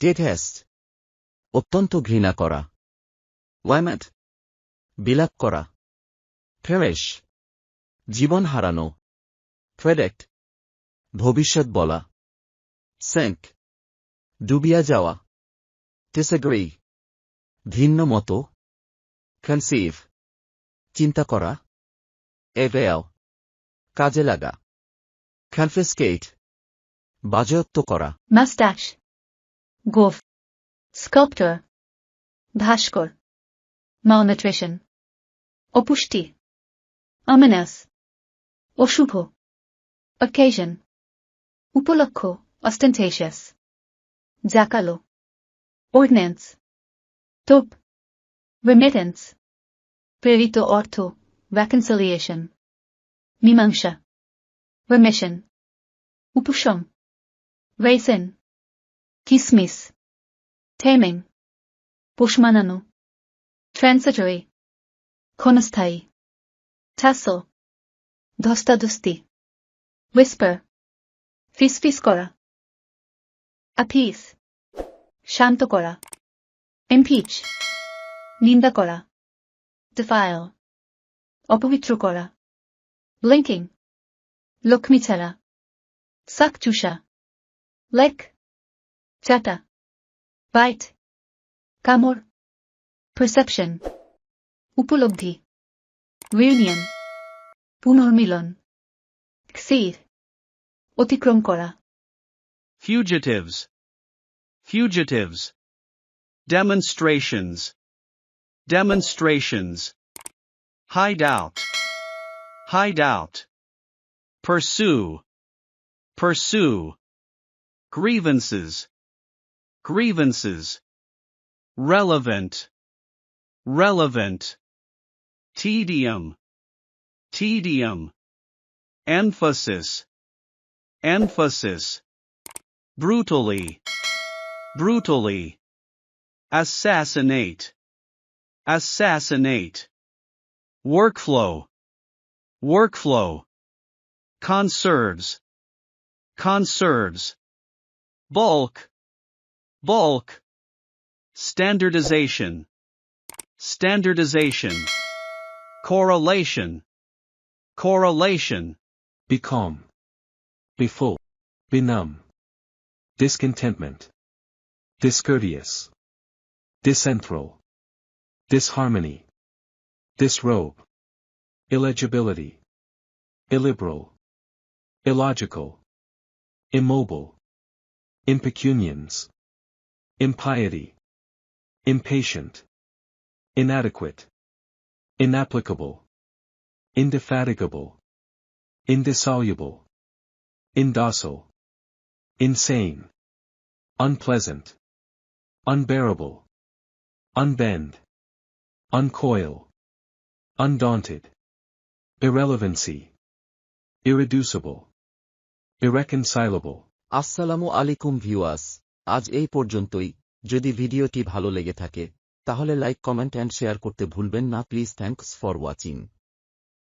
detest অত্যন্ত ঘৃণা করা lament বিলাপ করা perish জীবন হারানো predict ভবিষ্যৎ বলা sink ডুবিয়া যাওয়া disagree ভিন্ন মত conceive চিন্তা করা avail কাজে লাগা confiscate বাজেয়াপ্ত করা mustache গোফ sculptor ভাস্কর malnutrition অপুষ্টি ominous অশুভ occasion উপলক্ষ ostentatious জাকালো ordinance তোপ remittance প্রেরিত অর্থ reconciliation মীমাংসা remission উপশম raisin কিসমিস taming পোষ মানানো transitory ক্ষণস্থায়ী tassel ধস্তাধস্তি whisper ফিসফিস করা appease শান্ত করা impeach নিন্দা করা defile অপবিত্র করা blinking লক্ষ্মী ছাড়া সাক চুষা লেক চাটা বাইট কামড় perception উপলব্ধি reunion পুনর্মিলন exceed অতিক্রম করা Fugitives. Fugitives. Demonstrations. Demonstrations. Hideout. Hideout. Pursue. Pursue. Grievances. Grievances. Relevant. Relevant. Tedium. Tedium. Emphasis. Emphasis. Brutally. Brutally. Assassinate. Assassinate. Workflow. Workflow. Conserves. Conserves. Bulk. Bulk. Standardization. Standardization. Correlation. Correlation. Become. Before. Benumb. Discontentment. Discourteous. Disentral. Disharmony. Disrobe. Illegibility. Illiberal. Illogical. Immobile. Impecunians. Impiety. Impatient. Inadequate. Inapplicable. Indefatigable. Indissoluble. Indocile. Insane. Unpleasant. Unbearable. Unbend. Uncoil. Undaunted. Irrelevancy. Irreducible. Irreconcilable. আসসালামু আলাইকুম viewers, আজ এই পর্যন্তই। যদি ভিডিওটি ভালো লেগে থাকে তাহলে লাইক, কমেন্ট এন্ড শেয়ার করতে ভুলবেন না প্লিজ। Thanks for watching.